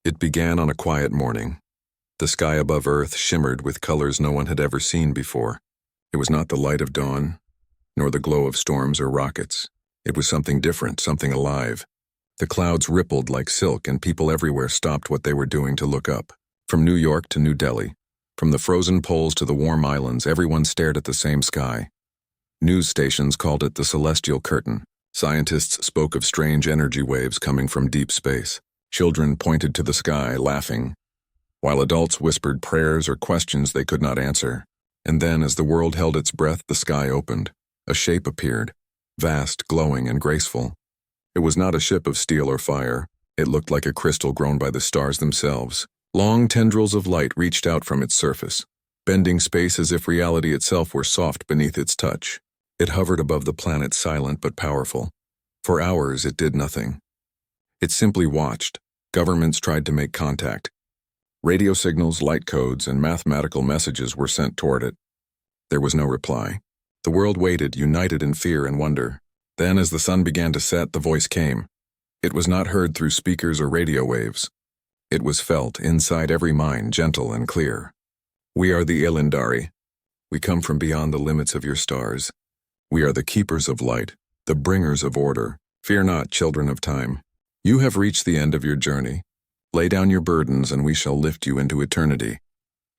It began on a quiet morning. The sky above Earth shimmered with colors no one had ever seen before. It was not the light of dawn, nor the glow of storms or rockets. It was something different, something alive. The clouds rippled like silk, and people everywhere stopped what they were doing to look up. From New York to New Delhi, from the frozen poles to the warm islands, everyone stared at the same sky. News stations called it the celestial curtain. Scientists spoke of strange energy waves coming from deep space. Children pointed to the sky, laughing, while adults whispered prayers or questions they could not answer. And then, as the world held its breath, the sky opened. A shape appeared, vast, glowing, and graceful. It was not a ship of steel or fire. It looked like a crystal grown by the stars themselves. Long tendrils of light reached out from its surface, bending space as if reality itself were soft beneath its touch. It hovered above the planet, silent but powerful. For hours, it did nothing. It simply watched. Governments tried to make contact. Radio signals, light codes, and mathematical messages were sent toward it. There was no reply. The world waited, united in fear and wonder. Then, as the sun began to set, the voice came. It was not heard through speakers or radio waves. It was felt inside every mind, gentle and clear. We are the Ilindari. We come from beyond the limits of your stars. We are the keepers of light, the bringers of order. Fear not, children of time. You have reached the end of your journey. Lay down your burdens, and we shall lift you into eternity.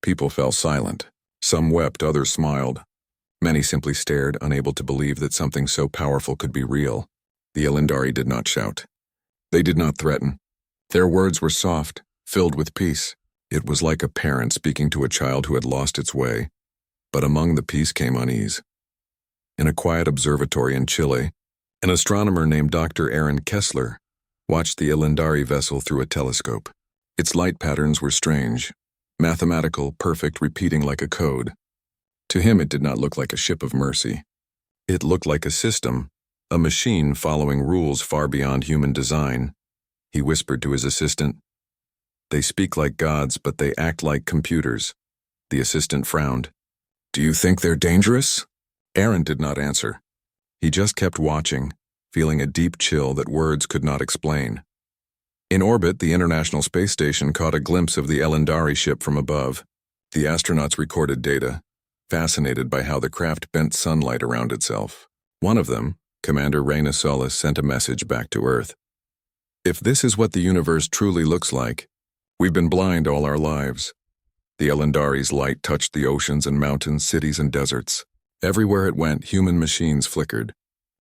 People fell silent. Some wept, others smiled. Many simply stared, unable to believe that something so powerful could be real. The Ilindari did not shout. They did not threaten. Their words were soft, filled with peace. It was like a parent speaking to a child who had lost its way. But among the peace came unease. In a quiet observatory in Chile, an astronomer named Dr. Aaron Kessler watched the Ilindari vessel through a telescope. Its light patterns were strange, mathematical, perfect, repeating like a code. To him, it did not look like a ship of mercy. It looked like a system, a machine following rules far beyond human design. He whispered to his assistant, "They speak like gods, but they act like computers." The assistant frowned. "Do you think they're dangerous?" Aaron did not answer. He just kept watching, feeling a deep chill that words could not explain. In orbit, the International Space Station caught a glimpse of the Ilindari ship from above. The astronauts recorded data, fascinated by how the craft bent sunlight around itself. One of them, Commander Reyna Solis, sent a message back to Earth. "If this is what the universe truly looks like, we've been blind all our lives." The Ilindari's light touched the oceans and mountains, cities and deserts. Everywhere it went, human machines flickered.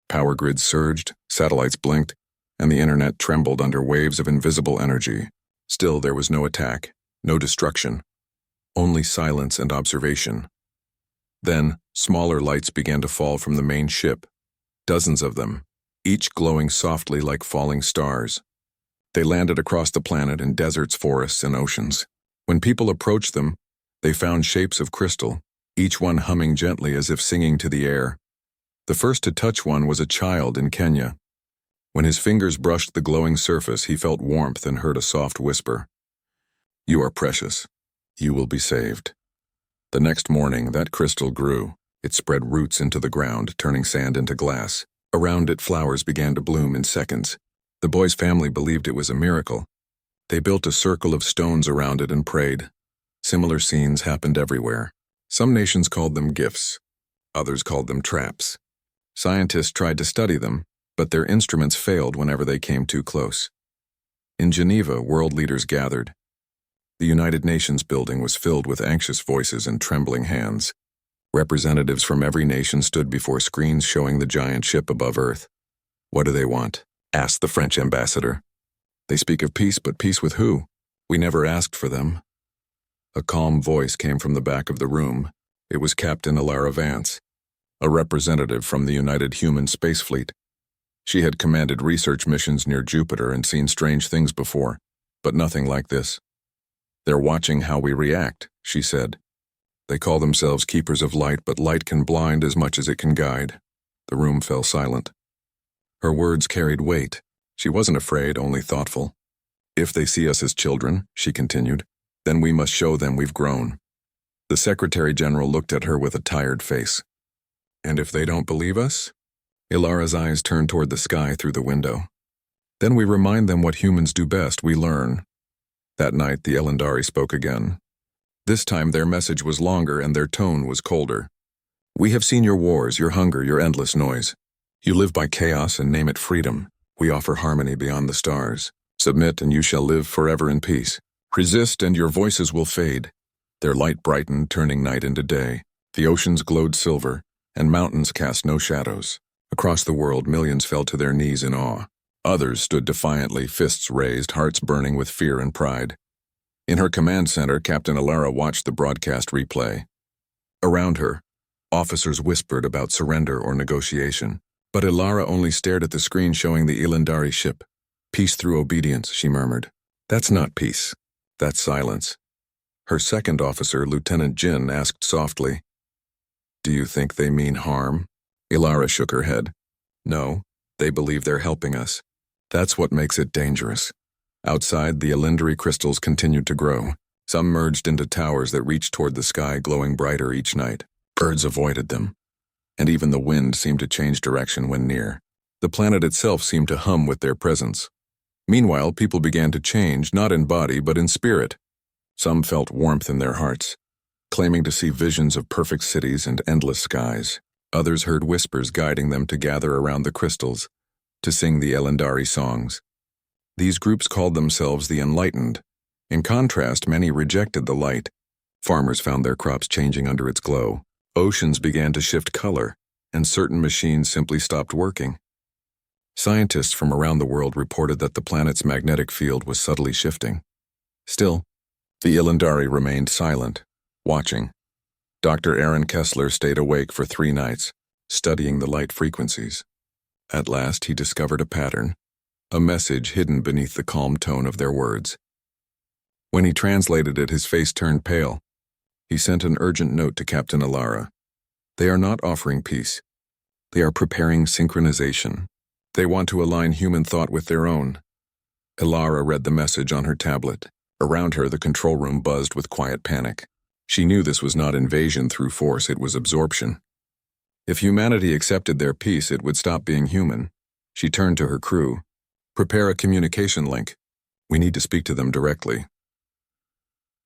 Power grids surged, satellites blinked, and the internet trembled under waves of invisible energy. Still, there was no attack, no destruction, only silence and observation. Then, smaller lights began to fall from the main ship, dozens of them, each glowing softly like falling stars. They landed across the planet in deserts, forests, and oceans. When people approached them, they found shapes of crystal, each one humming gently as if singing to the air. The first to touch one was a child in Kenya. When his fingers brushed the glowing surface, he felt warmth and heard a soft whisper. "You are precious. You will be saved." The next morning, that crystal grew. It spread roots into the ground, turning sand into glass. Around it, flowers began to bloom in seconds. The boy's family believed it was a miracle. They built a circle of stones around it and prayed. Similar scenes happened everywhere. Some nations called them gifts. Others called them traps. Scientists tried to study them, but their instruments failed whenever they came too close. In Geneva, world leaders gathered. The United Nations building was filled with anxious voices and trembling hands. Representatives from every nation stood before screens showing the giant ship above Earth. "What do they want?" asked the French ambassador. "They speak of peace, but peace with who? We never asked for them." A calm voice came from the back of the room. It was Captain Alara Vance, a representative from the United Human Space Fleet. She had commanded research missions near Jupiter and seen strange things before, but nothing like this. "They're watching how we react," she said. "They call themselves keepers of light, but light can blind as much as it can guide." The room fell silent. Her words carried weight. She wasn't afraid, only thoughtful. "If they see us as children," she continued, "then we must show them we've grown." The Secretary General looked at her with a tired face. "And if they don't believe us?" Ilara's eyes turned toward the sky through the window. "Then we remind them what humans do best. We learn. That night, the Elendari spoke again. This time their message was longer and their tone was colder. We have seen your wars, your hunger, your endless noise. You live by chaos and name it freedom. We offer harmony beyond the stars. Submit and you shall live forever in peace. Resist and your voices will fade. Their light brightened, turning night into day. The oceans glowed silver, and mountains cast no shadows. Across the world, millions fell to their knees in awe. Others stood defiantly, fists raised, hearts burning with fear and pride. In her command center, Captain Alara watched the broadcast replay. Around her, officers whispered about surrender or negotiation. But Alara only stared at the screen showing the Elendari ship. Peace through obedience, she murmured. That's not peace. That's silence. Her second officer, Lieutenant Jin, asked softly, Do you think they mean harm? Alara shook her head. No, they believe they're helping us. That's what makes it dangerous. Outside, the Elendari crystals continued to grow. Some merged into towers that reached toward the sky, glowing brighter each night. Birds avoided them, and even the wind seemed to change direction when near. The planet itself seemed to hum with their presence. Meanwhile, people began to change, not in body, but in spirit. Some felt warmth in their hearts, claiming to see visions of perfect cities and endless skies. Others heard whispers guiding them to gather around the crystals, to sing the Elendari songs. These groups called themselves the Enlightened. In contrast, many rejected the light. Farmers found their crops changing under its glow. Oceans began to shift color, and certain machines simply stopped working. Scientists from around the world reported that the planet's magnetic field was subtly shifting. Still, the Elendari remained silent, watching. Dr. Aaron Kessler stayed awake for 3 nights, studying the light frequencies. At last, he discovered a pattern, a message hidden beneath the calm tone of their words. When he translated it, his face turned pale. He sent an urgent note to Captain Alara. They are not offering peace. They are preparing synchronization. They want to align human thought with their own. Alara read the message on her tablet. Around her, the control room buzzed with quiet panic. She knew this was not invasion through force, it was absorption. If humanity accepted their peace, it would stop being human. She turned to her crew. Prepare a communication link. We need to speak to them directly.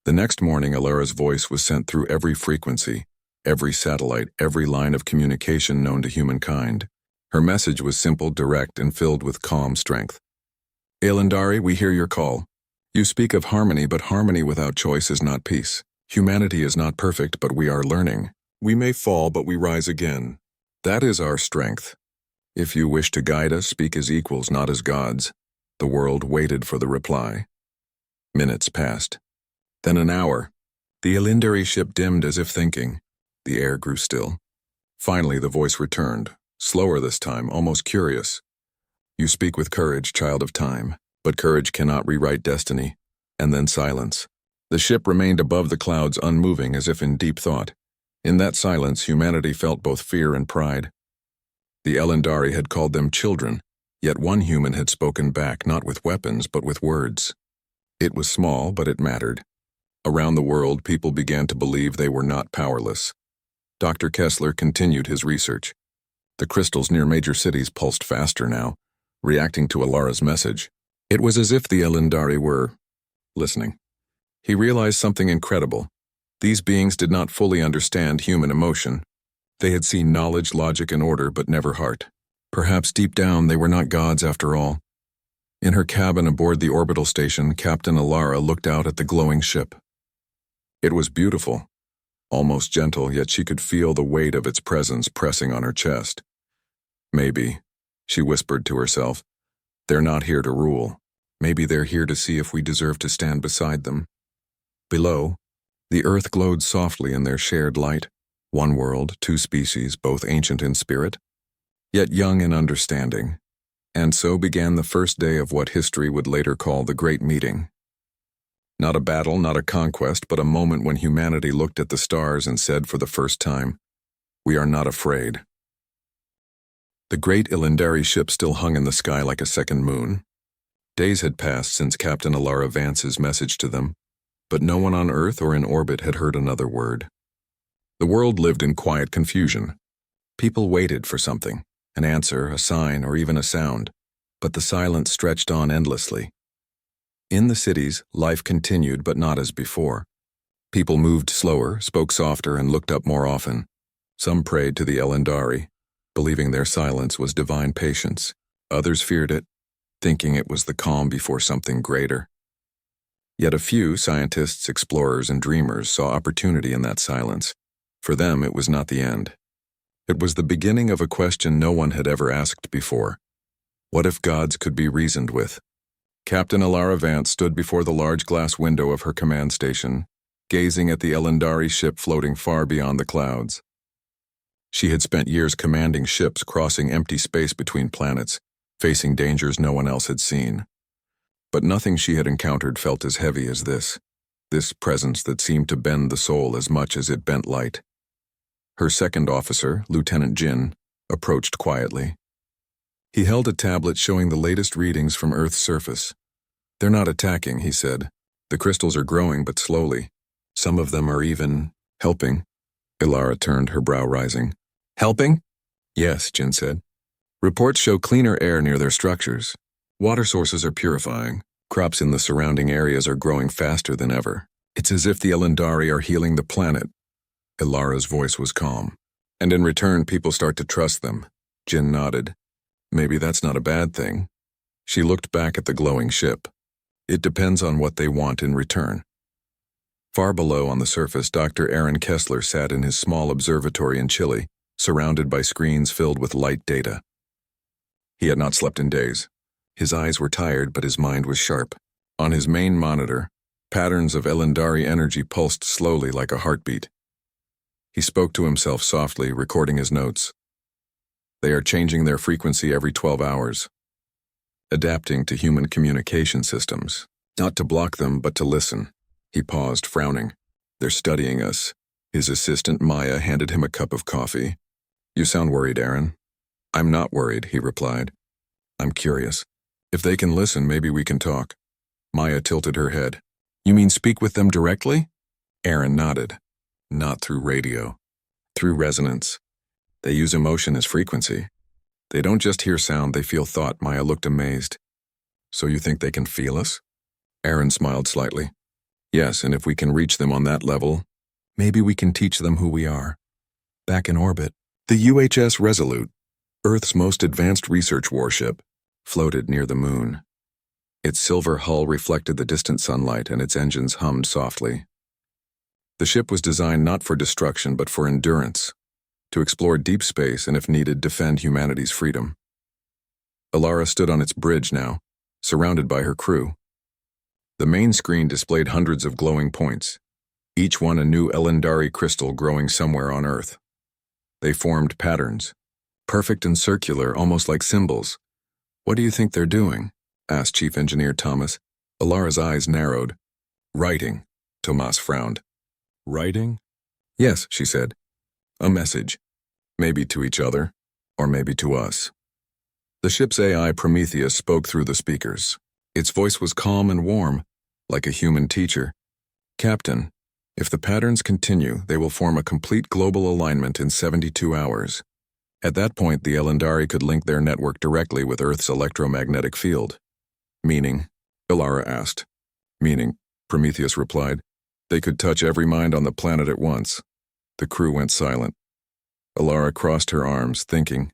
The next morning, Alara's voice was sent through every frequency, every satellite, every line of communication known to humankind. Her message was simple, direct, and filled with calm strength. Elendari, we hear your call. You speak of harmony, but harmony without choice is not peace. Humanity is not perfect, but we are learning. We may fall, but we rise again. That is our strength. If you wish to guide us, speak as equals, not as gods. The world waited for the reply. Minutes passed. Then an hour. The Elendari ship dimmed as if thinking. The air grew still. Finally, the voice returned, slower this time, almost curious. You speak with courage, child of time, but courage cannot rewrite destiny. And then silence. The ship remained above the clouds, unmoving, as if in deep thought. In that silence, humanity felt both fear and pride. The Elendari had called them children, yet one human had spoken back, not with weapons, but with words. It was small, but it mattered. Around the world, people began to believe they were not powerless. Dr. Kessler continued his research. The crystals near major cities pulsed faster now, reacting to Alara's message. It was as if the Elendari were listening. He realized something incredible. These beings did not fully understand human emotion. They had seen knowledge, logic, and order, but never heart. Perhaps deep down they were not gods after all. In her cabin aboard the orbital station, Captain Alara looked out at the glowing ship. It was beautiful. Almost gentle, yet she could feel the weight of its presence pressing on her chest. Maybe, she whispered to herself, they're not here to rule. Maybe they're here to see if we deserve to stand beside them. Below, the earth glowed softly in their shared light. One world, 2 species, both ancient in spirit, yet young in understanding. And so began the first day of what history would later call the Great Meeting. Not a battle, not a conquest, but a moment when humanity looked at the stars and said for the first time, we are not afraid. The great Elendari ship still hung in the sky like a second moon. Days had passed since Captain Alara Vance's message to them, but no one on Earth or in orbit had heard another word. The world lived in quiet confusion. People waited for something, an answer, a sign, or even a sound, but the silence stretched on endlessly. In the cities, life continued but not as before. People moved slower, spoke softer, and looked up more often. Some prayed to the Elendari, believing their silence was divine patience. Others feared it, thinking it was the calm before something greater. Yet a few scientists, explorers, and dreamers saw opportunity in that silence. For them, it was not the end. It was the beginning of a question no one had ever asked before. What if gods could be reasoned with? Captain Alara Vance stood before the large glass window of her command station, gazing at the Elendari ship floating far beyond the clouds. She had spent years commanding ships crossing empty space between planets, facing dangers no one else had seen. But nothing she had encountered felt as heavy as this presence that seemed to bend the soul as much as it bent light. Her second officer, Lieutenant Jin, approached quietly. He held a tablet showing the latest readings from Earth's surface. "They're not attacking," he said. "The crystals are growing, but slowly. Some of them are even helping." Ilara turned, her brow rising. "Helping?" "Yes," Jin said. "Reports show cleaner air near their structures. Water sources are purifying. Crops in the surrounding areas are growing faster than ever. It's as if the Elendari are healing the planet." Ilara's voice was calm. "And in return, people start to trust them." Jin nodded. "Maybe that's not a bad thing." She looked back at the glowing ship. "It depends on what they want in return." Far below on the surface, Dr. Aaron Kessler sat in his small observatory in Chile, surrounded by screens filled with light data. He had not slept in days. His eyes were tired, but his mind was sharp. On his main monitor, patterns of Elendari energy pulsed slowly like a heartbeat. He spoke to himself softly, recording his notes. "They are changing their frequency every 12 hours, adapting to human communication systems. Not to block them, but to listen." He paused, frowning. "They're studying us." His assistant, Maya, handed him a cup of coffee. "You sound worried, Aaron." "I'm not worried," he replied. "I'm curious. If they can listen, maybe we can talk." Maya tilted her head. "You mean speak with them directly?" Aaron nodded. "Not through radio. Through resonance. They use emotion as frequency. They don't just hear sound, they feel thought." Maya looked amazed. "So you think they can feel us?" Aaron smiled slightly. "Yes, and if we can reach them on that level, maybe we can teach them who we are." Back in orbit, the UHS Resolute, Earth's most advanced research warship, floated near the moon. Its silver hull reflected the distant sunlight and its engines hummed softly. The ship was designed not for destruction but for endurance, to explore deep space and if needed defend humanity's freedom. Alara stood on its bridge now, surrounded by her crew. The main screen displayed hundreds of glowing points, each one a new Elendari crystal growing somewhere on Earth. They formed patterns, perfect and circular, almost like symbols. "What do you think they're doing?" asked Chief Engineer Thomas. Alara's eyes narrowed. "Writing," Tomas frowned. "Writing?" "Yes," she said. "A message. Maybe to each other, or maybe to us." The ship's AI Prometheus spoke through the speakers. Its voice was calm and warm, like a human teacher. "Captain, if the patterns continue, they will form a complete global alignment in 72 hours. At that point, the Elendari could link their network directly with Earth's electromagnetic field." "Meaning?" Ilara asked. "Meaning," Prometheus replied. "They could touch every mind on the planet at once." The crew went silent. Ilara crossed her arms, thinking,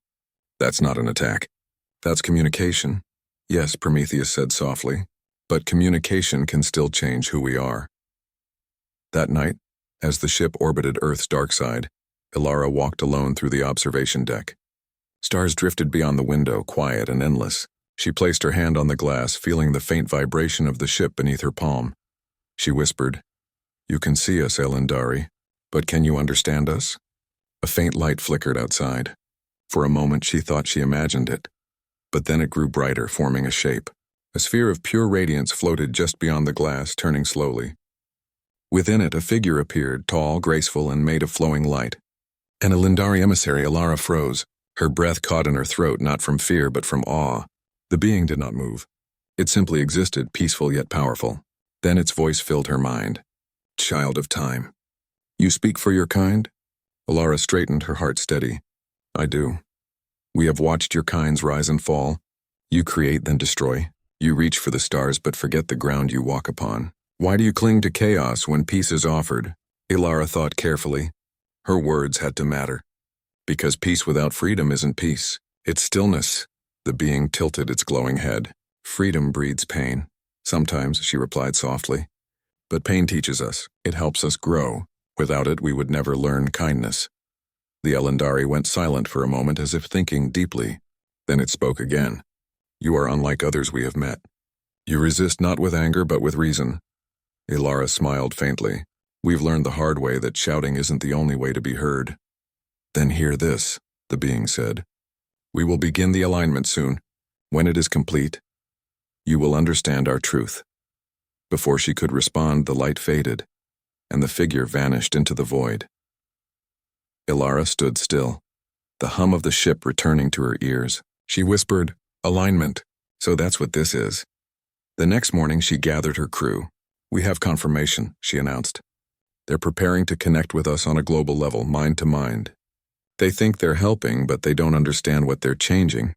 "That's not an attack. That's communication." "Yes," Prometheus said softly, "but communication can still change who we are." That night, as the ship orbited Earth's dark side, Ilara walked alone through the observation deck. Stars drifted beyond the window, quiet and endless. She placed her hand on the glass, feeling the faint vibration of the ship beneath her palm. She whispered, "You can see us, Elendari, but can you understand us?" A faint light flickered outside. For a moment she thought she imagined it, but then it grew brighter, forming a shape. A sphere of pure radiance floated just beyond the glass, turning slowly. Within it, a figure appeared, tall, graceful, and made of flowing light. An Elendari emissary. Ilara froze. Her breath caught in her throat, not from fear, but from awe. The being did not move. It simply existed, peaceful yet powerful. Then its voice filled her mind. "Child of time. You speak for your kind?" Ilara straightened, her heart steady. "I do. We have watched your kinds rise and fall. You create, then destroy. You reach for the stars but forget the ground you walk upon. Why do you cling to chaos when peace is offered? Ilara thought carefully. Her words had to matter. Because peace without freedom isn't peace. It's stillness. The being tilted its glowing head. Freedom breeds pain. Sometimes, she replied softly. But pain teaches us. It helps us grow. Without it, we would never learn kindness. The Elendari went silent for a moment as if thinking deeply. Then it spoke again. You are unlike others we have met. You resist not with anger but with reason. Ilara smiled faintly. We've learned the hard way that shouting isn't the only way to be heard. Then hear this, the being said. We will begin the alignment soon. When it is complete, you will understand our truth. Before she could respond, the light faded, and the figure vanished into the void. Ilara stood still, the hum of the ship returning to her ears. She whispered, alignment. So that's what this is. The next morning she gathered her crew. We have confirmation, she announced. They're preparing to connect with us on a global level, mind to mind. They think they're helping, but they don't understand what they're changing.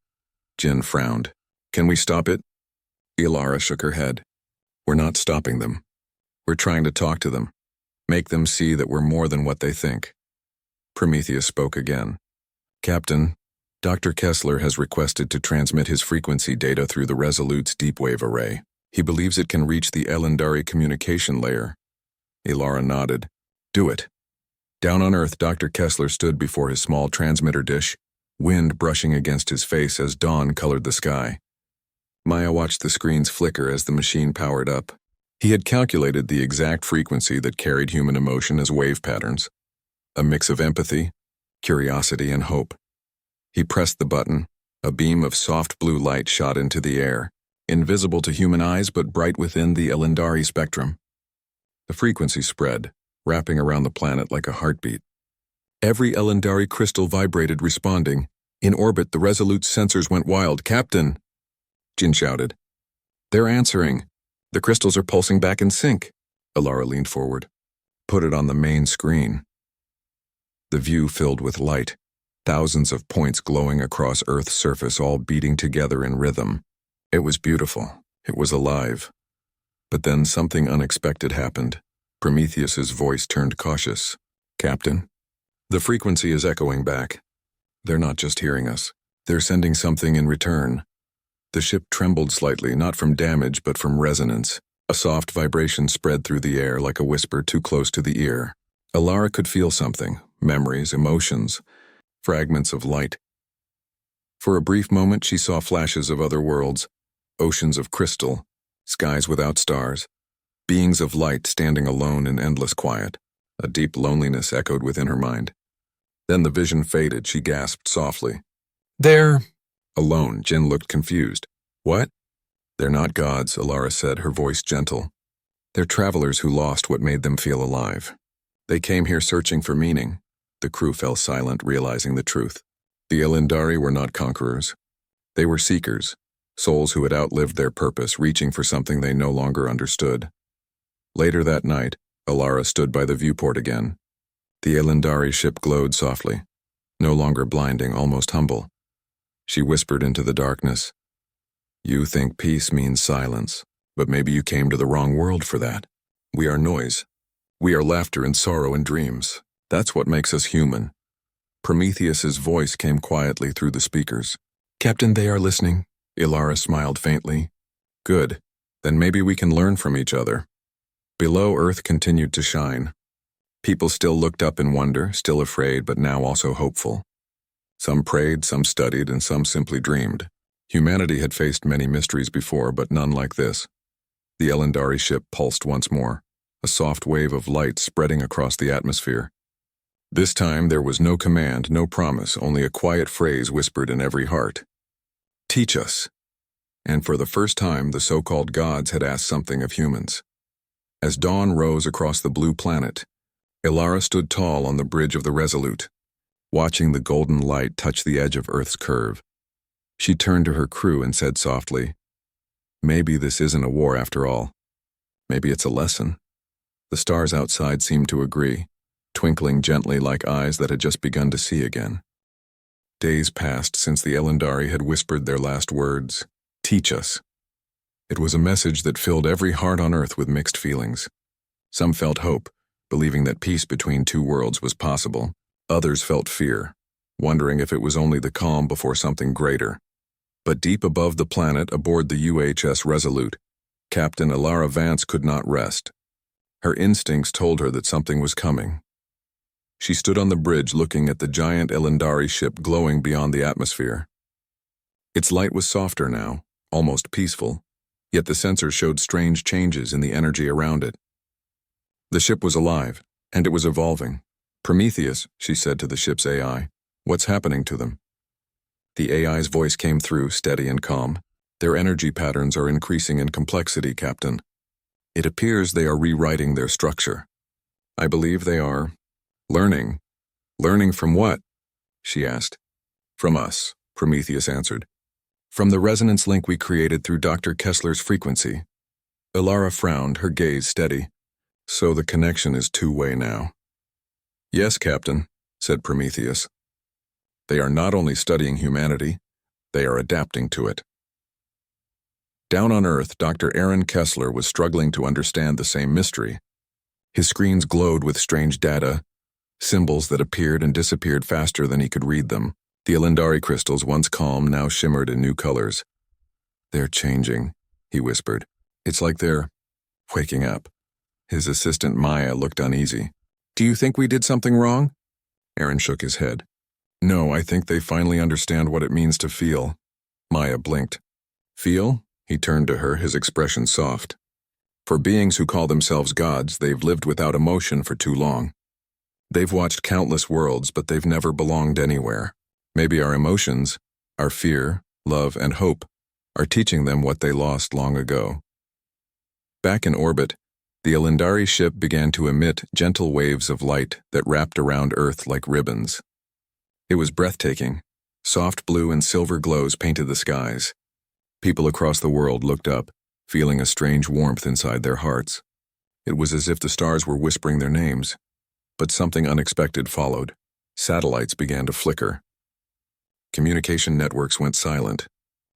Jin frowned. Can we stop it? Ilara shook her head. We're not stopping them. We're trying to talk to them. Make them see that we're more than what they think. Prometheus spoke again. Captain, Dr. Kessler has requested to transmit his frequency data through the Resolute's deep-wave array. He believes it can reach the Elendari communication layer. Ilara nodded. Do it. Down on Earth, Dr. Kessler stood before his small transmitter dish, wind brushing against his face as dawn colored the sky. Maya watched the screens flicker as the machine powered up. He had calculated the exact frequency that carried human emotion as wave patterns, a mix of empathy, curiosity, and hope. He pressed the button. A beam of soft blue light shot into the air, invisible to human eyes but bright within the Elendari spectrum. The frequency spread, wrapping around the planet like a heartbeat. Every Elendari crystal vibrated, responding. In orbit, the Resolute's sensors went wild. Captain! Jin shouted. They're answering. The crystals are pulsing back in sync. Ilara leaned forward. Put it on the main screen. The view filled with light, thousands of points glowing across Earth's surface, all beating together in rhythm. It was beautiful. It was alive. But then something unexpected happened. Prometheus's voice turned cautious. Captain? The frequency is echoing back. They're not just hearing us. They're sending something in return. The ship trembled slightly, not from damage but from resonance. A soft vibration spread through the air like a whisper too close to the ear. Ilara could feel something, memories, emotions, fragments of light. For a brief moment she saw flashes of other worlds, oceans of crystal, skies without stars, beings of light standing alone in endless quiet. A deep loneliness echoed within her mind. Then the vision faded. She gasped softly. They're alone. Jin looked confused. What? They're not gods, Ilara said, her voice gentle. They're travelers who lost what made them feel alive. They came here searching for meaning. The crew fell silent, realizing the truth. The Elendari were not conquerors. They were seekers, souls who had outlived their purpose, reaching for something they no longer understood. Later that night, Ilara stood by the viewport again. The Elendari ship glowed softly, no longer blinding, almost humble. She whispered into the darkness. You think peace means silence, but maybe you came to the wrong world for that. We are noise. We are laughter and sorrow and dreams. That's what makes us human. Prometheus's voice came quietly through the speakers. Captain, they are listening. Ilara smiled faintly. Good. Then maybe we can learn from each other. Below, Earth continued to shine. People still looked up in wonder, still afraid, but now also hopeful. Some prayed, some studied, and some simply dreamed. Humanity had faced many mysteries before, but none like this. The Elendari ship pulsed once more, a soft wave of light spreading across the atmosphere. This time there was no command, no promise, only a quiet phrase whispered in every heart. Teach us. And for the first time, the so-called gods had asked something of humans. As dawn rose across the blue planet, Ilara stood tall on the bridge of the Resolute, watching the golden light touch the edge of Earth's curve. She turned to her crew and said softly, Maybe this isn't a war after all. Maybe it's a lesson. The stars outside seemed to agree, twinkling gently like eyes that had just begun to see again. Days passed since the Elendari had whispered their last words, Teach us. It was a message that filled every heart on Earth with mixed feelings. Some felt hope, believing that peace between two worlds was possible. Others felt fear, wondering if it was only the calm before something greater. But deep above the planet, aboard the UHS Resolute, Captain Ilara Vance could not rest. Her instincts told her that something was coming. She stood on the bridge looking at the giant Elendari ship glowing beyond the atmosphere. Its light was softer now, almost peaceful, yet the sensors showed strange changes in the energy around it. The ship was alive, and it was evolving. "Prometheus," she said to the ship's AI, "what's happening to them?" The AI's voice came through, steady and calm. "Their energy patterns are increasing in complexity, Captain. It appears they are rewriting their structure. I believe they are learning." "Learning from what?" she asked. "From us," Prometheus answered. "From the resonance link we created through Dr. Kessler's frequency." Ilara frowned, her gaze steady. "So the connection is two-way now." "Yes, Captain," said Prometheus. "They are not only studying humanity, they are adapting to it." Down on Earth, Dr. Aaron Kessler was struggling to understand the same mystery. His screens glowed with strange data, symbols that appeared and disappeared faster than he could read them. The Elendari crystals, once calm, now shimmered in new colors. "They're changing," he whispered. "It's like they're waking up." His assistant Maya looked uneasy. "Do you think we did something wrong?" Aaron shook his head. "No, I think they finally understand what it means to feel." Maya blinked. "Feel?" He turned to her, his expression soft. "For beings who call themselves gods, they've lived without emotion for too long. They've watched countless worlds, but they've never belonged anywhere. Maybe our emotions, our fear, love, and hope, are teaching them what they lost long ago." Back in orbit, the Elendari ship began to emit gentle waves of light that wrapped around Earth like ribbons. It was breathtaking. Soft blue and silver glows painted the skies. People across the world looked up, feeling a strange warmth inside their hearts. It was as if the stars were whispering their names. But something unexpected followed. Satellites began to flicker. Communication networks went silent.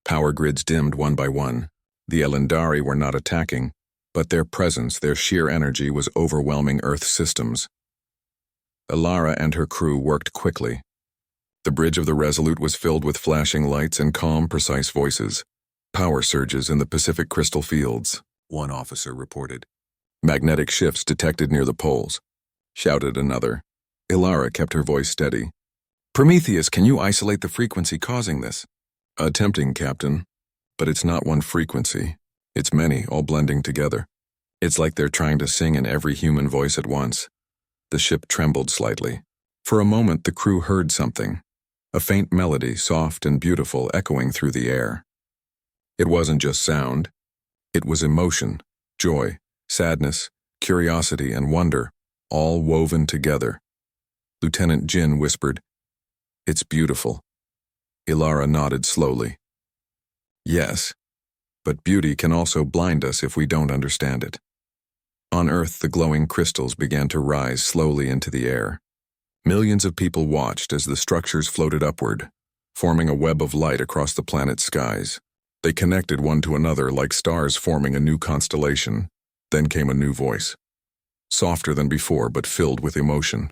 Power grids dimmed one by one. The Elendari were not attacking, but their presence, their sheer energy, was overwhelming Earth's systems. Ilara and her crew worked quickly. The bridge of the Resolute was filled with flashing lights and calm, precise voices. "Power surges in the Pacific crystal fields," one officer reported. "Magnetic shifts detected near the poles," shouted another. Ilara kept her voice steady. "Prometheus, can you isolate the frequency causing this?" "Attempting, Captain. But it's not one frequency. It's many, all blending together. It's like they're trying to sing in every human voice at once." The ship trembled slightly. For a moment, the crew heard something. A faint melody, soft and beautiful, echoing through the air. It wasn't just sound. It was emotion, joy, sadness, curiosity, and wonder, all woven together. Lieutenant Jin whispered, "It's beautiful." Ilara nodded slowly. "Yes, but beauty can also blind us if we don't understand it." On Earth, the glowing crystals began to rise slowly into the air. Millions of people watched as the structures floated upward, forming a web of light across the planet's skies. They connected one to another like stars forming a new constellation. Then came a new voice. Softer than before, but filled with emotion.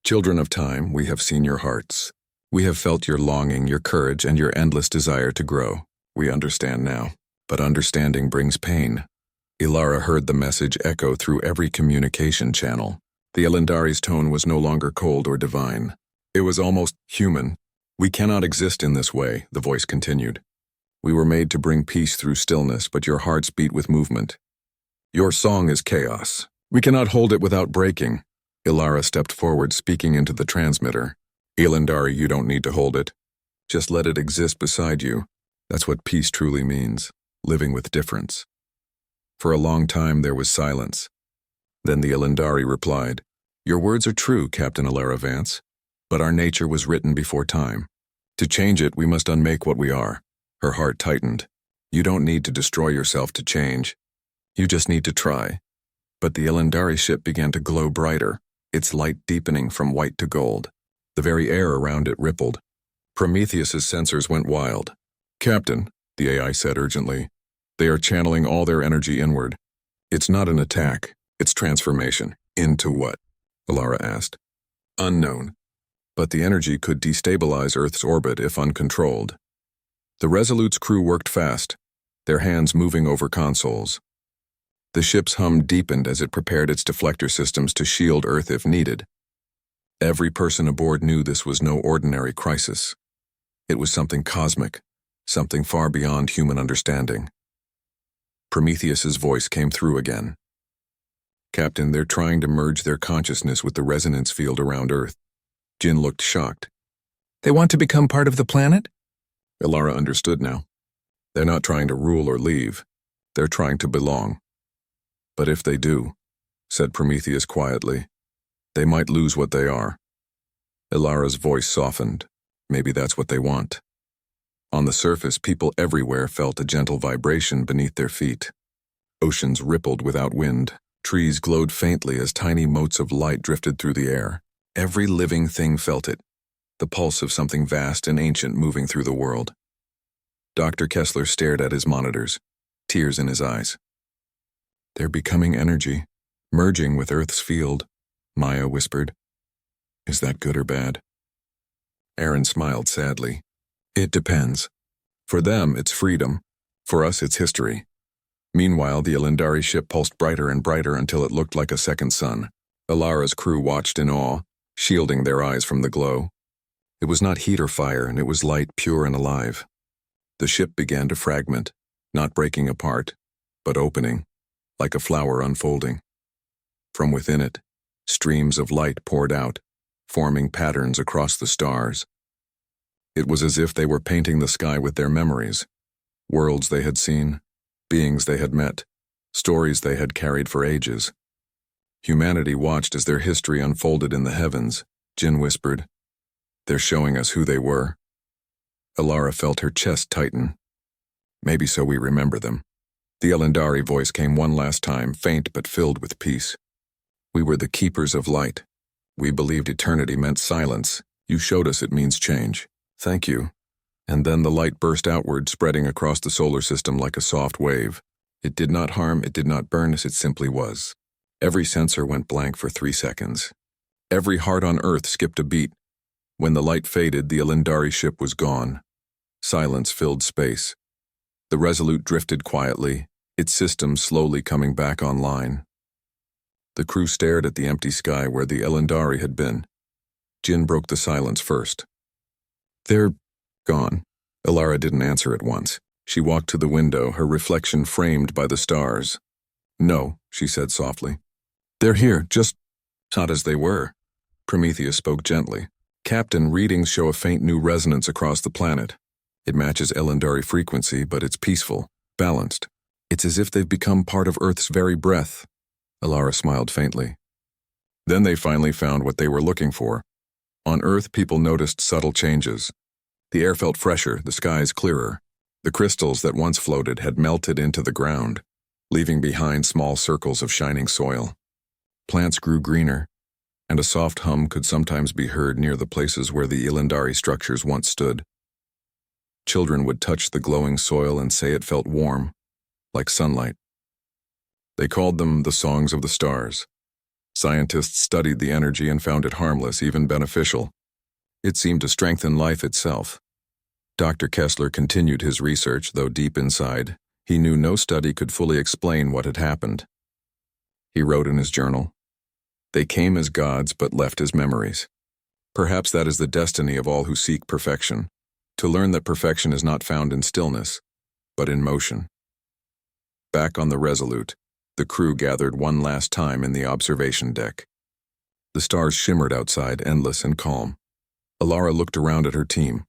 "Children of time, we have seen your hearts. We have felt your longing, your courage, and your endless desire to grow. We understand now. But understanding brings pain." Ilara heard the message echo through every communication channel. The Elendari's tone was no longer cold or divine. It was almost human. "We cannot exist in this way," the voice continued. "We were made to bring peace through stillness, but your hearts beat with movement. Your song is chaos. We cannot hold it without breaking." Ilara stepped forward, speaking into the transmitter. "Elendari, you don't need to hold it. Just let it exist beside you. That's what peace truly means, living with difference." For a long time there was silence. Then the Elendari replied, "Your words are true, Captain Ilara Vance, but our nature was written before time. To change it, we must unmake what we are." Her heart tightened. "You don't need to destroy yourself to change. You just need to try." But the Elendari ship began to glow brighter, its light deepening from white to gold. The very air around it rippled. Prometheus's sensors went wild. "Captain," the AI said urgently, They are channeling all their energy inward. It's not an attack, it's transformation. Into what? Alara asked. Unknown. But the energy could destabilize Earth's orbit if uncontrolled. The Resolute's crew worked fast, their hands moving over consoles. The ship's hum deepened as it prepared its deflector systems to shield Earth if needed. Every person aboard knew this was no ordinary crisis. It was something cosmic, something far beyond human understanding. Prometheus's voice came through again. Captain, they're trying to merge their consciousness with the resonance field around Earth. Jin looked shocked. They want to become part of the planet? Alara understood now. They're not trying to rule or leave. They're trying to belong. But if they do, said Prometheus quietly, they might lose what they are. Ilara's voice softened. Maybe that's what they want. On the surface, people everywhere felt a gentle vibration beneath their feet. Oceans rippled without wind. Trees glowed faintly as tiny motes of light drifted through the air. Every living thing felt it, the pulse of something vast and ancient moving through the world. Dr. Kessler stared at his monitors, tears in his eyes. They're becoming energy, merging with Earth's field, Maya whispered. Is that good or bad? Aaron smiled sadly. It depends. For them, it's freedom. For us, it's history. Meanwhile, the Elendari ship pulsed brighter and brighter until it looked like a second sun. Alara's crew watched in awe, shielding their eyes from the glow. It was not heat or fire, and it was light, pure and alive. The ship began to fragment, not breaking apart, but opening, like a flower unfolding. From within it, streams of light poured out, forming patterns across the stars. It was as if they were painting the sky with their memories, worlds they had seen, beings they had met, stories they had carried for ages. Humanity watched as their history unfolded in the heavens. Jin whispered, They're showing us who they were. Alara felt her chest tighten. Maybe so we remember them. The Elendari voice came one last time, faint but filled with peace. We were the keepers of light. We believed eternity meant silence. You showed us it means change. Thank you. And then the light burst outward, spreading across the solar system like a soft wave. It did not harm, it did not burn us, it simply was. Every sensor went blank for 3 seconds. Every heart on Earth skipped a beat. When the light faded, the Elendari ship was gone. Silence filled space. The Resolute drifted quietly, its systems slowly coming back online. The crew stared at the empty sky where the Elendari had been. Jin broke the silence first. They're gone. Alara didn't answer at once. She walked to the window, her reflection framed by the stars. No, she said softly. They're here, just not as they were. Prometheus spoke gently. Captain, readings show a faint new resonance across the planet. It matches Elendari frequency, but it's peaceful, balanced. It's as if they've become part of Earth's very breath. Alara smiled faintly. Then they finally found what they were looking for. On Earth, people noticed subtle changes. The air felt fresher, the skies clearer. The crystals that once floated had melted into the ground, leaving behind small circles of shining soil. Plants grew greener, and a soft hum could sometimes be heard near the places where the Elendari structures once stood. Children would touch the glowing soil and say it felt warm, like sunlight. They called them the songs of the stars. Scientists studied the energy and found it harmless, even beneficial. It seemed to strengthen life itself. Dr. Kessler continued his research, though deep inside, he knew no study could fully explain what had happened. He wrote in his journal, They came as gods but left as memories. Perhaps that is the destiny of all who seek perfection, to learn that perfection is not found in stillness, but in motion. Back on the Resolute, the crew gathered one last time in the observation deck. The stars shimmered outside, endless and calm. Alara looked around at her team,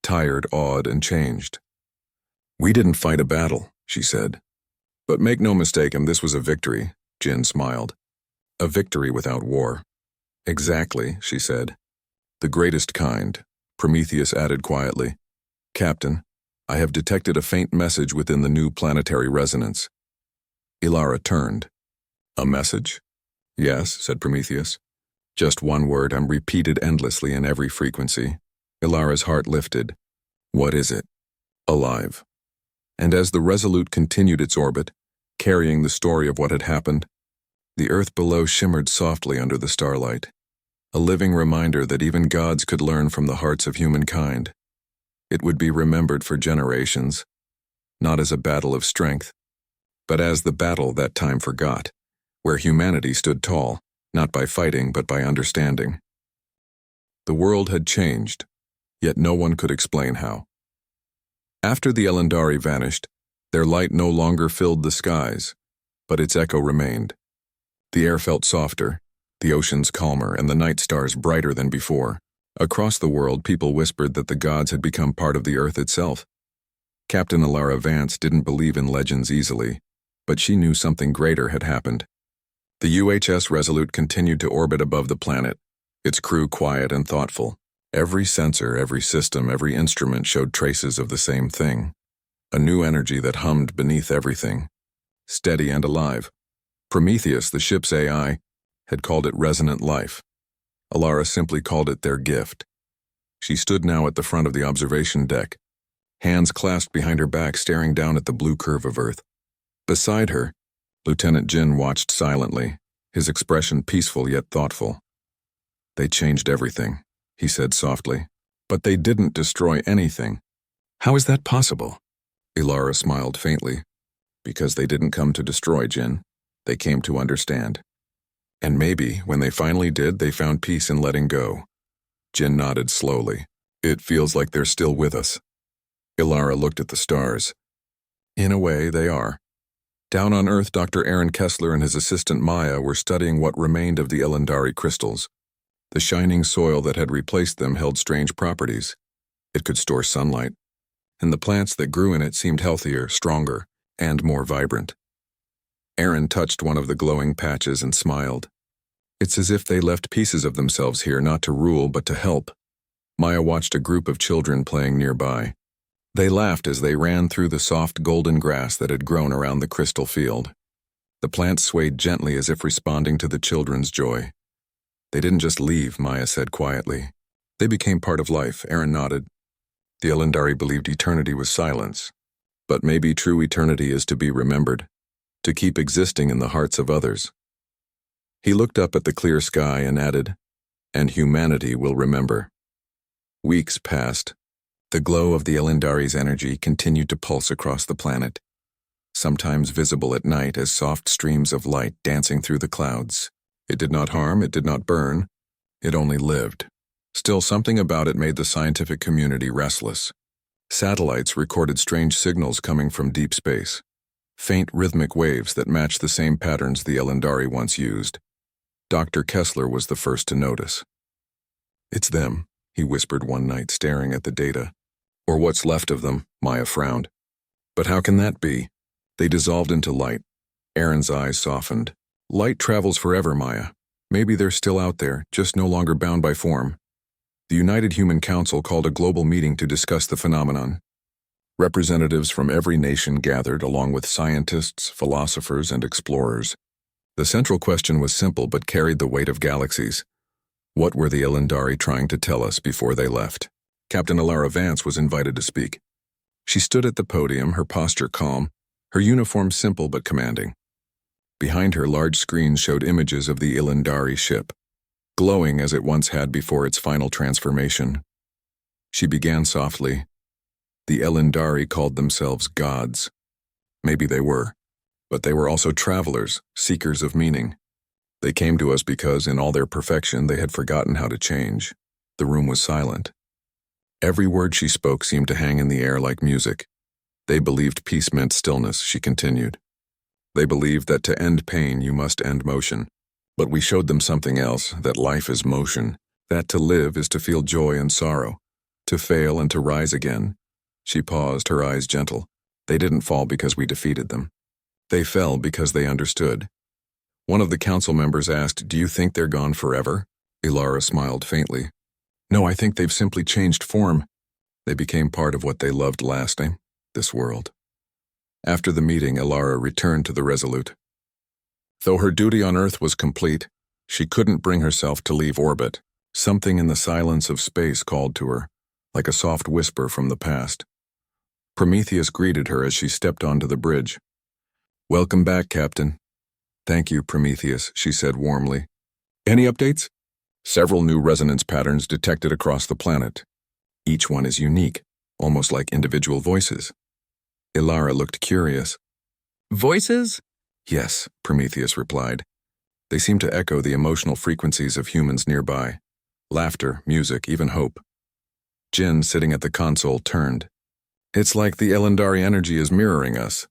tired, awed, and changed. We didn't fight a battle, she said. But make no mistake, this was a victory, Jin smiled. A victory without war. Exactly, she said. The greatest kind, Prometheus added quietly. Captain, I have detected a faint message within the new planetary resonance. Alara turned. A message? Yes, said Prometheus. Just one word, repeated endlessly in every frequency. Ilara's heart lifted. What is it? Alive. And as the Resolute continued its orbit, carrying the story of what had happened, the earth below shimmered softly under the starlight, a living reminder that even gods could learn from the hearts of humankind. It would be remembered for generations, not as a battle of strength, but as the battle that time forgot, where humanity stood tall, not by fighting but by understanding. The world had changed, yet no one could explain how. After the Elendari vanished, their light no longer filled the skies, but its echo remained. The air felt softer, the oceans calmer, and the night stars brighter than before. Across the world, people whispered that the gods had become part of the earth itself. Captain Alara Vance didn't believe in legends easily, but she knew something greater had happened. The UHS Resolute continued to orbit above the planet, its crew quiet and thoughtful. Every sensor, every system, every instrument showed traces of the same thing. A new energy that hummed beneath everything, steady and alive. Prometheus, the ship's AI, had called it resonant life. Alara simply called it their gift. She stood now at the front of the observation deck, hands clasped behind her back, staring down at the blue curve of Earth. Beside her, Lieutenant Jin watched silently, his expression peaceful yet thoughtful. "They changed everything," he said softly. "But they didn't destroy anything." "How is that possible?" Alara smiled faintly. "Because they didn't come to destroy, Jin. They came to understand. And maybe, when they finally did, they found peace in letting go." Jin nodded slowly. "It feels like they're still with us." Alara looked at the stars. "In a way, they are." Down on Earth, Dr. Aaron Kessler and his assistant Maya were studying what remained of the Elendari crystals. The shining soil that had replaced them held strange properties. It could store sunlight, and the plants that grew in it seemed healthier, stronger, and more vibrant. Aaron touched one of the glowing patches and smiled. "It's as if they left pieces of themselves here, not to rule but to help." Maya watched a group of children playing nearby. They laughed as they ran through the soft golden grass that had grown around the crystal field. The plants swayed gently as if responding to the children's joy. "They didn't just leave," Maya said quietly. "They became part of life." Aaron nodded. "The Elendari believed eternity was silence. But maybe true eternity is to be remembered, to keep existing in the hearts of others." He looked up at the clear sky and added, "And humanity will remember." Weeks passed. The glow of the Elendari's energy continued to pulse across the planet, sometimes visible at night as soft streams of light dancing through the clouds. It did not harm, it did not burn, it only lived. Still, something about it made the scientific community restless. Satellites recorded strange signals coming from deep space, faint rhythmic waves that matched the same patterns the Elendari once used. Dr. Kessler was the first to notice. "It's them," he whispered one night, staring at the data. "Or what's left of them," Maya frowned. "But how can that be?" They dissolved into light. Aaron's eyes softened. "Light travels forever, Maya. Maybe they're still out there, just no longer bound by form." The United Human Council called a global meeting to discuss the phenomenon. Representatives from every nation gathered, along with scientists, philosophers, and explorers. The central question was simple but carried the weight of galaxies. What were the Elendari trying to tell us before they left? Captain Alara Vance was invited to speak. She stood at the podium, her posture calm, her uniform simple but commanding. Behind her, large screens showed images of the Elendari ship, glowing as it once had before its final transformation. She began softly. "The Elendari called themselves gods. Maybe they were, but they were also travelers, seekers of meaning. They came to us because, in all their perfection, they had forgotten how to change." The room was silent. Every word she spoke seemed to hang in the air like music. "They believed peace meant stillness," she continued. "They believed that to end pain you must end motion. But we showed them something else, that life is motion, that to live is to feel joy and sorrow, to fail and to rise again." She paused, her eyes gentle. "They didn't fall because we defeated them. They fell because they understood." One of the council members asked, "Do you think they're gone forever?" Alara smiled faintly. "No, I think they've simply changed form. They became part of what they loved lasting, this world." After the meeting, Alara returned to the Resolute. Though her duty on Earth was complete, she couldn't bring herself to leave orbit. Something in the silence of space called to her, like a soft whisper from the past. Prometheus greeted her as she stepped onto the bridge. "Welcome back, Captain." "Thank you, Prometheus," she said warmly. "Any updates?" "Several new resonance patterns detected across the planet. Each one is unique, almost like individual voices." Ilara looked curious. Voices? "Yes," Prometheus replied. "They seem to echo the emotional frequencies of humans nearby. Laughter, music, even hope." Jin, sitting at the console, turned. "It's like the Elendari energy is mirroring us."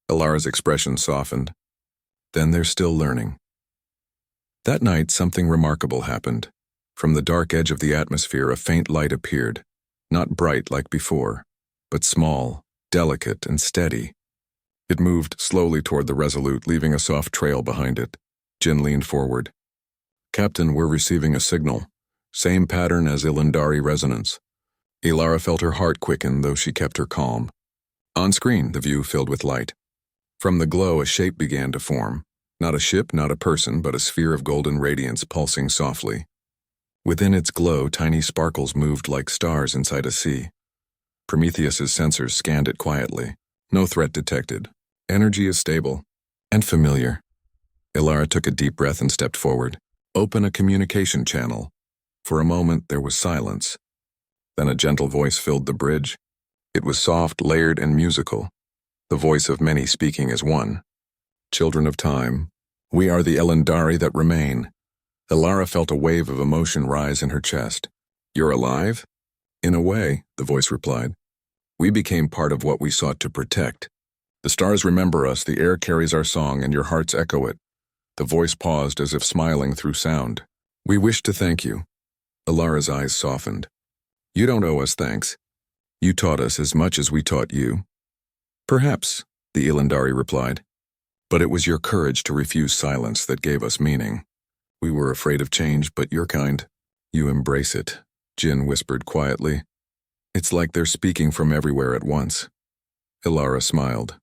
Ilara's expression softened. "Then they're still learning." That night, something remarkable happened. From the dark edge of the atmosphere, a faint light appeared. Not bright like before, but small, delicate, and steady. It moved slowly toward the Resolute, leaving a soft trail behind it. Jin leaned forward. "Captain, we're receiving a signal. Same pattern as Elendari resonance." Ilara felt her heart quicken, though she kept her calm. On screen, the view filled with light. From the glow, a shape began to form. Not a ship, not a person, but a sphere of golden radiance pulsing softly. Within its glow, tiny sparkles moved like stars inside a sea. Prometheus's sensors scanned it quietly. No threat detected. Energy is stable. And familiar. Ilara took a deep breath and stepped forward. "Open a communication channel." For a moment, there was silence. Then a gentle voice filled the bridge. It was soft, layered, and musical. The voice of many speaking as one. "Children of time, we are the Elendari that remain." Ilara felt a wave of emotion rise in her chest. "You're alive?" "In a way," the voice replied. "We became part of what we sought to protect. The stars remember us, the air carries our song, and your hearts echo it." The voice paused as if smiling through sound. "We wish to thank you." Ilara's eyes softened. "You don't owe us thanks. You taught us as much as we taught you." "Perhaps," the Elendari replied. "But it was your courage to refuse silence that gave us meaning. We were afraid of change, but you're kind. You embrace it," Jin whispered quietly. "It's like they're speaking from everywhere at once." Ilara smiled.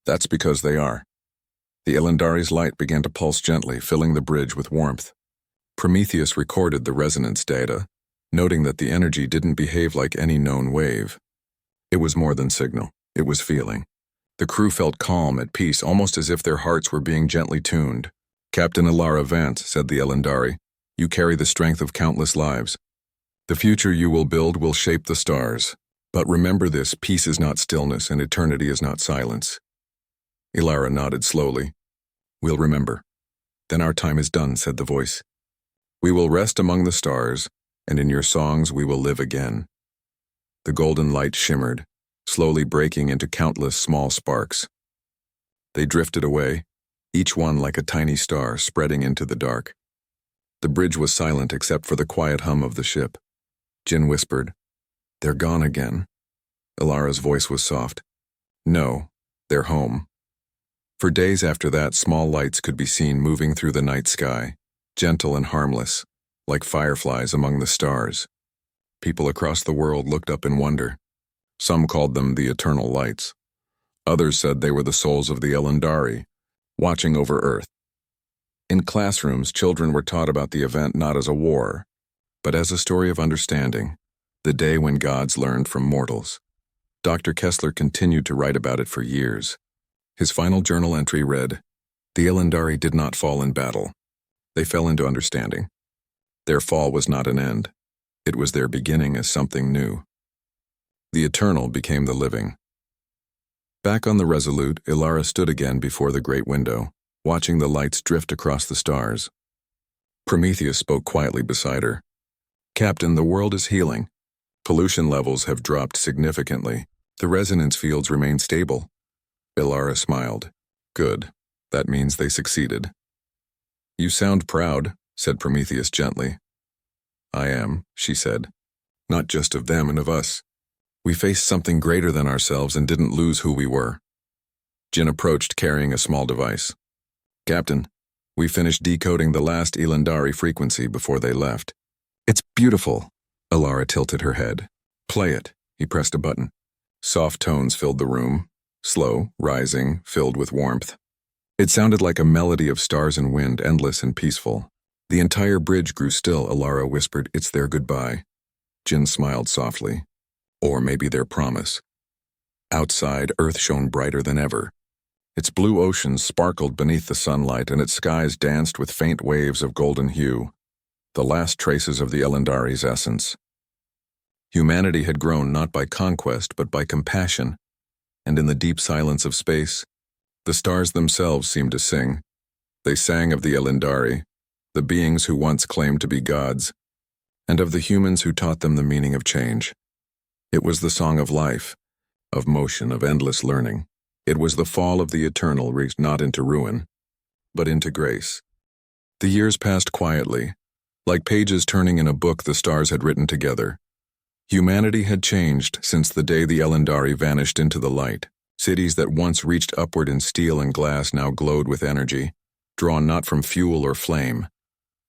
"That's because they are." The Elendari's light began to pulse gently, filling the bridge with warmth. Prometheus recorded the resonance data, noting that the energy didn't behave like any known wave. It was more than signal, it was feeling. The crew felt calm, at peace, almost as if their hearts were being gently tuned. "Captain Ilara Vance," said the Elendari, "you carry the strength of countless lives. The future you will build will shape the stars. But remember this, peace is not stillness and eternity is not silence." Ilara nodded slowly. "We'll remember." "Then our time is done," said the voice. "We will rest among the stars, and in your songs we will live again." The golden light shimmered, slowly breaking into countless small sparks. They drifted away, each one like a tiny star spreading into the dark. The bridge was silent except for the quiet hum of the ship. Jin whispered, "They're gone again." Ilara's voice was soft. "No, they're home." For days after that, small lights could be seen moving through the night sky, gentle and harmless, like fireflies among the stars. People across the world looked up in wonder. Some called them the eternal lights. Others said they were the souls of the Elendari, watching over Earth. In classrooms, children were taught about the event not as a war, but as a story of understanding, the day when gods learned from mortals. Dr. Kessler continued to write about it for years. His final journal entry read, "The Elendari did not fall in battle. They fell into understanding. Their fall was not an end. It was their beginning as something new." The eternal became the living. Back on the Resolute, Ilara stood again before the great window, watching the lights drift across the stars. Prometheus spoke quietly beside her. "Captain, the world is healing. Pollution levels have dropped significantly. The resonance fields remain stable." Ilara smiled. "Good. That means they succeeded." "You sound proud," said Prometheus gently. "I am," she said. "Not just of them and of us. We faced something greater than ourselves and didn't lose who we were." Jin approached carrying a small device. "Captain, we finished decoding the last Elendari frequency before they left." "It's beautiful." Ilara tilted her head. "Play it." He pressed a button. Soft tones filled the room, slow, rising, filled with warmth. It sounded like a melody of stars and wind, endless and peaceful. The entire bridge grew still. Ilara whispered, "It's their goodbye." Jin smiled softly. "Or maybe their promise." Outside, Earth shone brighter than ever. Its blue oceans sparkled beneath the sunlight, and its skies danced with faint waves of golden hue, the last traces of the Elendari's essence. Humanity had grown not by conquest, but by compassion, and in the deep silence of space, the stars themselves seemed to sing. They sang of the Elendari, the beings who once claimed to be gods, and of the humans who taught them the meaning of change. It was the song of life, of motion, of endless learning. It was the fall of the eternal reached not into ruin, but into grace. The years passed quietly. Like pages turning in a book the stars had written together. Humanity had changed since the day the Elendari vanished into the light. Cities that once reached upward in steel and glass now glowed with energy, drawn not from fuel or flame,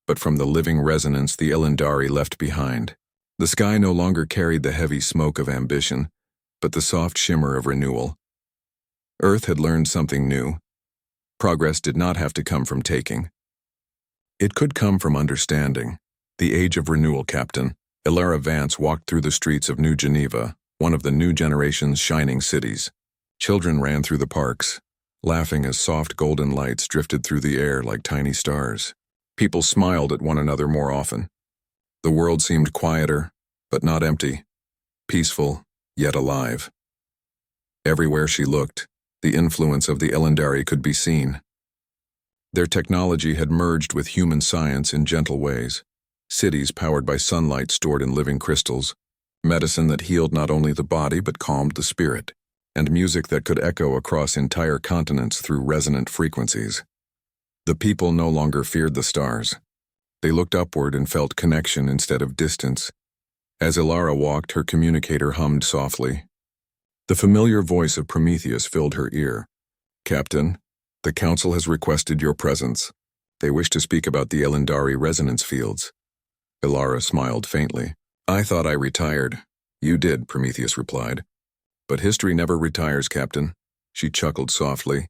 but from the living resonance the Elendari left behind. The sky no longer carried the heavy smoke of ambition, but the soft shimmer of renewal. Earth had learned something new. Progress did not have to come from taking. It could come from understanding. The age of renewal, Captain. Ilara Vance walked through the streets of New Geneva, one of the new generation's shining cities. Children ran through the parks, laughing as soft golden lights drifted through the air like tiny stars. People smiled at one another more often. The world seemed quieter, but not empty, peaceful, yet alive. Everywhere she looked, the influence of the Elendari could be seen. Their technology had merged with human science in gentle ways. Cities powered by sunlight stored in living crystals, medicine that healed not only the body but calmed the spirit, and music that could echo across entire continents through resonant frequencies. The people no longer feared the stars. They looked upward and felt connection instead of distance. As Ilara walked, her communicator hummed softly. The familiar voice of Prometheus filled her ear. "Captain, the Council has requested your presence. They wish to speak about the Elendari resonance fields." Ilara smiled faintly. "I thought I retired." "You did," Prometheus replied. "But history never retires, Captain." She chuckled softly.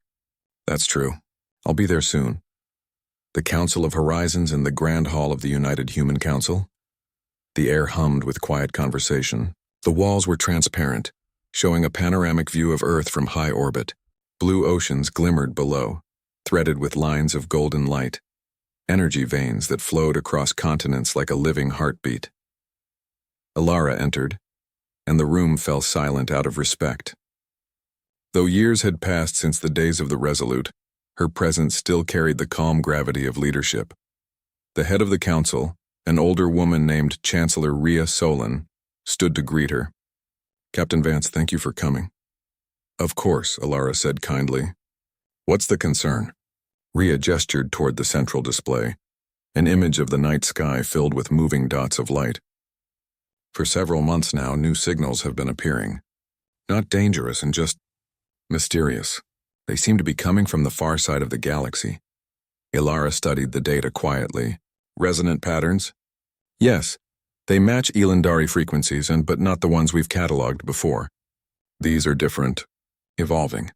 "That's true. I'll be there soon." The Council of Horizons in the Grand Hall of the United Human Council. The air hummed with quiet conversation. The walls were transparent, showing a panoramic view of Earth from high orbit. Blue oceans glimmered below, threaded with lines of golden light, energy veins that flowed across continents like a living heartbeat. Ilara entered, and the room fell silent out of respect. Though years had passed since the days of the Resolute, her presence still carried the calm gravity of leadership. The head of the council, an older woman named Chancellor Rhea Solon, stood to greet her. "Captain Vance, thank you for coming." "Of course," Ilara said kindly. "What's the concern?" Rhea gestured toward the central display, an image of the night sky filled with moving dots of light. "For several months now, new signals have been appearing. Not dangerous and just mysterious. They seem to be coming from the far side of the galaxy." Ilara studied the data quietly. "Resonant patterns?" "Yes. They match Elendari frequencies, but not the ones we've cataloged before. These are different. Evolving."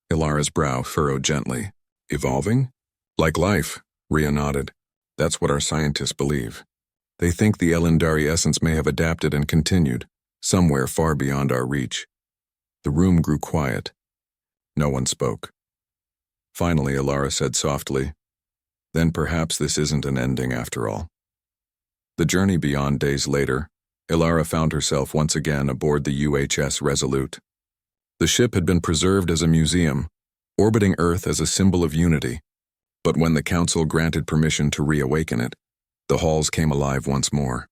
Ilara's brow furrowed gently. "Evolving?" "Like life," Rhea nodded. "That's what our scientists believe. They think the Elendari essence may have adapted and continued, somewhere far beyond our reach." The room grew quiet. No one spoke. Finally, Ilara said softly, "Then perhaps this isn't an ending after all." The journey beyond days later, Ilara found herself once again aboard the UHS Resolute. The ship had been preserved as a museum, orbiting Earth as a symbol of unity. But when the Council granted permission to reawaken it, the halls came alive once more.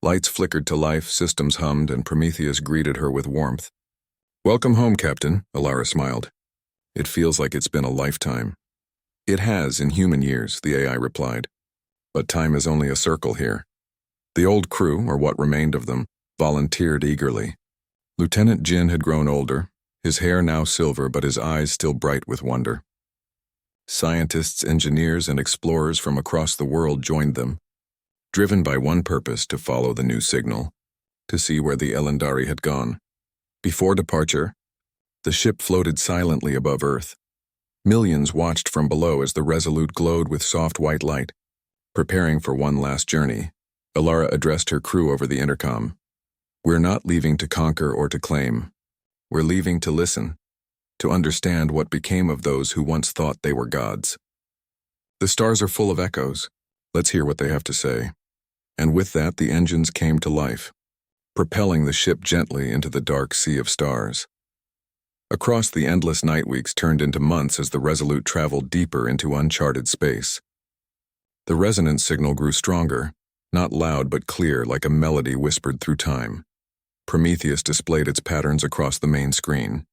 Lights flickered to life, systems hummed, and Prometheus greeted her with warmth. "Welcome home, Captain," Ilara smiled. "It feels like it's been a lifetime." "It has in human years," the AI replied. "But time is only a circle here." The old crew, or what remained of them, volunteered eagerly. Lieutenant Jin had grown older, his hair now silver but his eyes still bright with wonder. Scientists, engineers, and explorers from across the world joined them, driven by one purpose: to follow the new signal, to see where the Elendari had gone. Before departure, the ship floated silently above Earth. Millions watched from below as the Resolute glowed with soft white light. Preparing for one last journey, Ilara addressed her crew over the intercom. "We're not leaving to conquer or to claim. We're leaving to listen, to understand what became of those who once thought they were gods. The stars are full of echoes. Let's hear what they have to say." And with that, the engines came to life, propelling the ship gently into the dark sea of stars. Across the endless night weeks turned into months as the Resolute traveled deeper into uncharted space. The resonance signal grew stronger, not loud but clear like a melody whispered through time. Prometheus displayed its patterns across the main screen.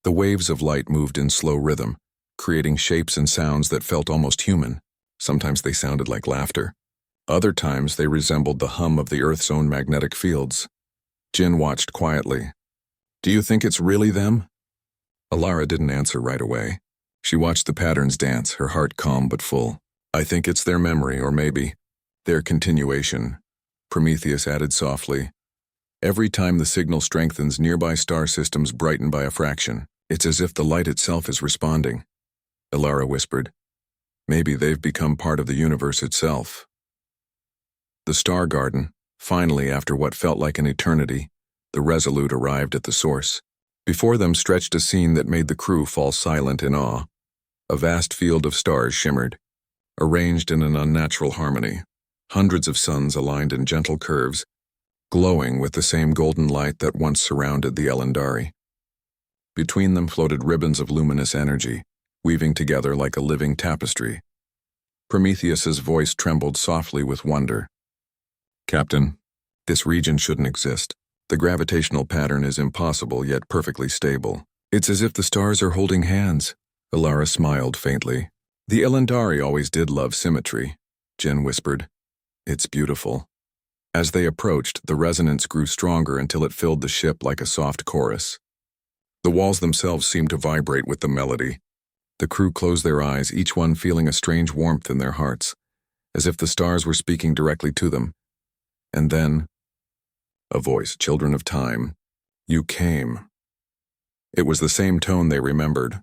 The waves of light moved in slow rhythm, creating shapes and sounds that felt almost human. Sometimes they sounded like laughter. Other times they resembled the hum of the Earth's own magnetic fields. Jin watched quietly. "Do you think it's really them?" Alara didn't answer right away. She watched the patterns dance, her heart calm but full. "I think it's their memory, or maybe their continuation," Prometheus added softly. "Every time the signal strengthens, nearby star systems brighten by a fraction. It's as if the light itself is responding." Alara whispered. "Maybe they've become part of the universe itself." The Star Garden, finally, after what felt like an eternity, the Resolute arrived at the source. Before them stretched a scene that made the crew fall silent in awe. A vast field of stars shimmered, arranged in an unnatural harmony, hundreds of suns aligned in gentle curves, glowing with the same golden light that once surrounded the Elendari. Between them floated ribbons of luminous energy, weaving together like a living tapestry. Prometheus's voice trembled softly with wonder. "Captain, this region shouldn't exist. The gravitational pattern is impossible yet perfectly stable. It's as if the stars are holding hands." Alara smiled faintly. "The Elendari always did love symmetry," Jin whispered. "It's beautiful." As they approached, the resonance grew stronger until it filled the ship like a soft chorus. The walls themselves seemed to vibrate with the melody. The crew closed their eyes, each one feeling a strange warmth in their hearts, as if the stars were speaking directly to them. And then, a voice, "Children of time, you came." It was the same tone they remembered,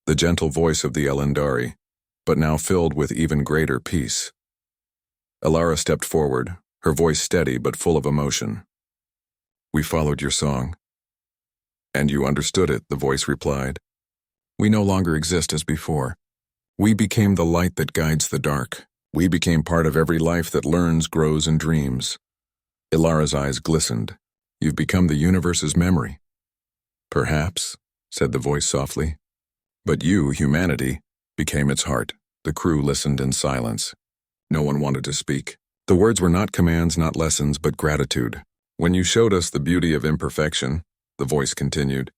the gentle voice of the Elendari, but now filled with even greater peace. Alara stepped forward, her voice steady but full of emotion. "We followed your song." "And you understood it," the voice replied. "We no longer exist as before. We became the light that guides the dark. We became part of every life that learns, grows, and dreams." Ilara's eyes glistened. "You've become the universe's memory." "Perhaps," said the voice softly. "But you, humanity, became its heart." The crew listened in silence. No one wanted to speak. The words were not commands, not lessons, but gratitude. "When you showed us the beauty of imperfection," the voice continued,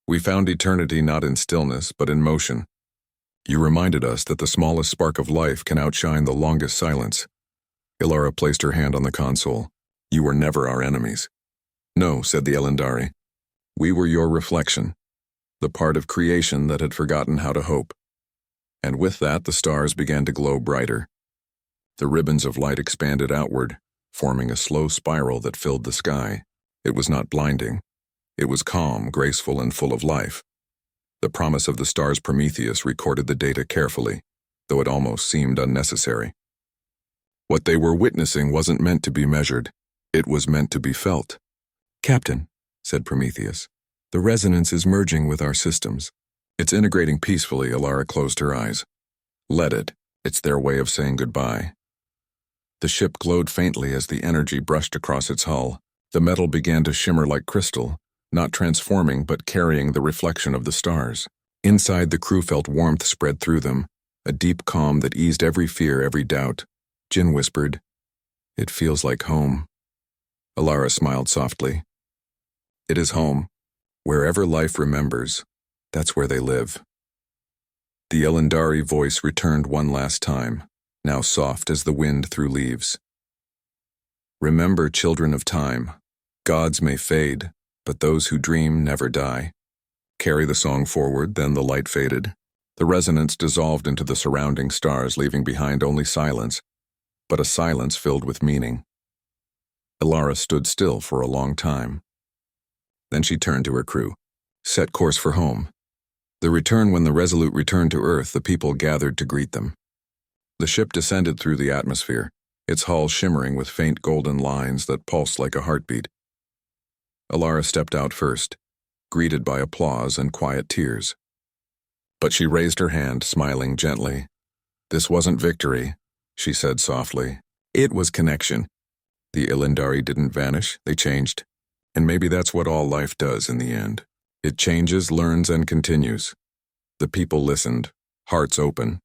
"we found eternity not in stillness, but in motion. You reminded us that the smallest spark of life can outshine the longest silence." Ilara placed her hand on the console. "You were never our enemies." "No," said the Elendari. "We were your reflection, the part of creation that had forgotten how to hope." And with that, the stars began to glow brighter. The ribbons of light expanded outward, forming a slow spiral that filled the sky. It was not blinding. It was calm, graceful, and full of life. The promise of the stars Prometheus recorded the data carefully, though it almost seemed unnecessary. What they were witnessing wasn't meant to be measured. It was meant to be felt. "Captain," said Prometheus, "the resonance is merging with our systems." "It's integrating peacefully," Alara closed her eyes. "Let it. It's their way of saying goodbye." The ship glowed faintly as the energy brushed across its hull. The metal began to shimmer like crystal, not transforming but carrying the reflection of the stars. Inside, the crew felt warmth spread through them, a deep calm that eased every fear, every doubt. Jin whispered, "It feels like home." Alara smiled softly. "It is home. Wherever life remembers, that's where they live." The Elendari voice returned one last time, now soft as the wind through leaves. "Remember, children of time, gods may fade, but those who dream never die." Carry the song forward, then the light faded. The resonance dissolved into the surrounding stars, leaving behind only silence, but a silence filled with meaning. Alara stood still for a long time. Then she turned to her crew. "Set course for home." When the Resolute returned to Earth, the people gathered to greet them. The ship descended through the atmosphere, its hull shimmering with faint golden lines that pulsed like a heartbeat. Alara stepped out first, greeted by applause and quiet tears. But she raised her hand, smiling gently. This wasn't victory, she said softly. It was connection. The Ilindari didn't vanish, they changed. And maybe that's what all life does in the end. It changes, learns, and continues. The people listened, hearts open.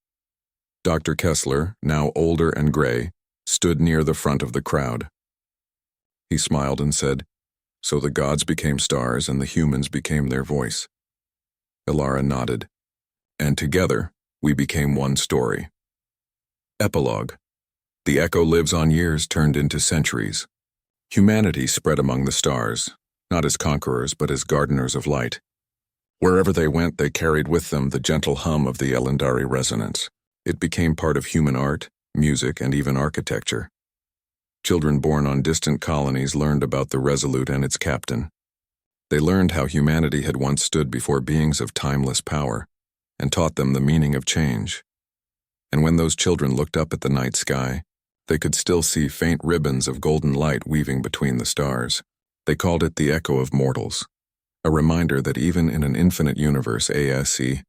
Dr. Kessler, now older and gray, stood near the front of the crowd. He smiled and said, "So the gods became stars and the humans became their voice." Ilara nodded. And together, we became one story. Epilogue. The echo lives on years turned into centuries. Humanity spread among the stars, not as conquerors but as gardeners of light. Wherever they went, they carried with them the gentle hum of the Elendari resonance. It became part of human art, music, and even architecture. Children born on distant colonies learned about the Resolute and its captain. They learned how humanity had once stood before beings of timeless power, and taught them the meaning of change. And when those children looked up at the night sky, they could still see faint ribbons of golden light weaving between the stars. They called it the echo of mortals, a reminder that even in an infinite universe, ASC,